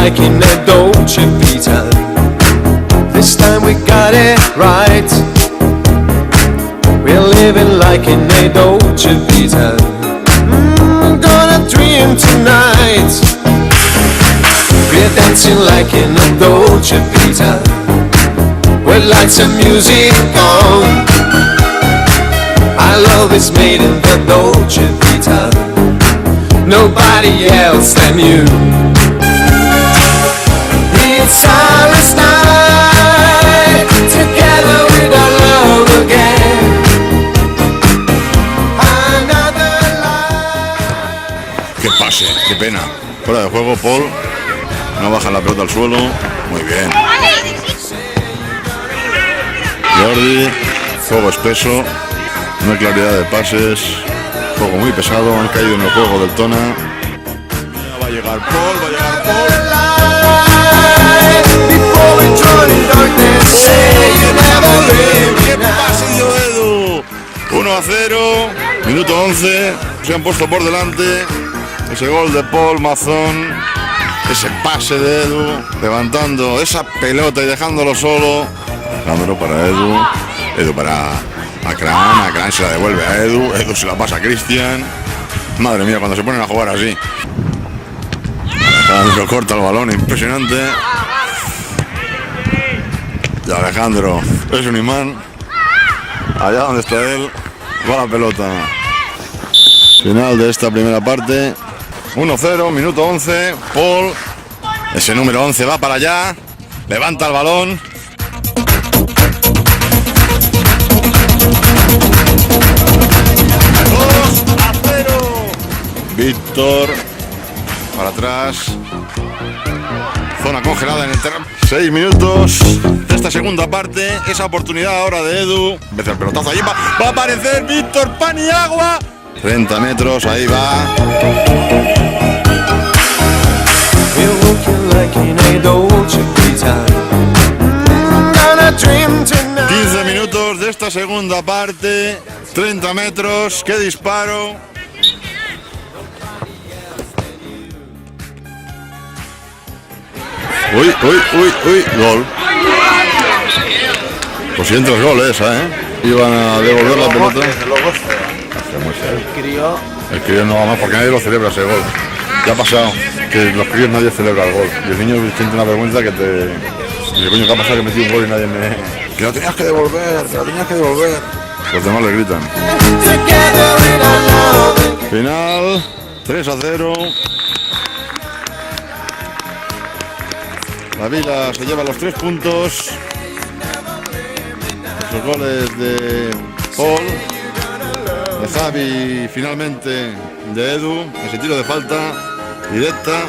like in a Dolce Vita. This time we got it right. We're living like in a Dolce Vita. Gonna dream tonight. We're dancing like in a Dolce Vita. With lights and music on. Our love is made in the Dolce Vita. Nobody else than you. It's our last night. Together with our love again. Another life. Qué pase, qué pena. Fuera de juego, Paul. No baja la pelota al suelo. Muy bien. Jordi, juego espeso. No hay claridad de pases. Juego muy pesado. Han caído en el juego del Tona. Va a llegar Paul, va a llegar Paul. ¡Qué pase dio Edu! 1-0, minuto 11. Se han puesto por delante. Ese gol de Paul Mazón. Ese pase de Edu. Levantando esa pelota y dejándolo solo. Dándolo para Edu. Edu para Akran. Akran se la devuelve a Edu. Edu se la pasa a Cristian. Madre mía, cuando se ponen a jugar así. Alejandro corta el balón, impresionante. Y Alejandro es un imán. Allá donde está él, va la pelota. Final de esta primera parte. 1-0, minuto 11. Paul, ese número 11 va para allá. Levanta el balón. Víctor para atrás. Zona congelada en el terreno. 6 minutos de esta segunda parte. Esa oportunidad ahora de Edu. Vete el pelotazo ahí. Va a aparecer Víctor Paniagua. 30 metros, ahí va. 15 minutos de esta segunda parte. 30 metros. ¡Qué disparo! Uy, gol. Pues si entra el gol esa, Iban a devolver la pelota. El crío no va más porque nadie lo celebra ese gol. Ya ha pasado, que los críos nadie celebra el gol. Y el niño siente una vergüenza que te... Y coño, ¿qué ha pasado? Que metí un gol y nadie me... Que lo tenías que devolver, que lo tenías que devolver. Los demás le gritan. Final, 3-0. La Vila se lleva los 3 puntos. Esos goles de Paul, de Javi, finalmente de Edu. Ese tiro de falta directa.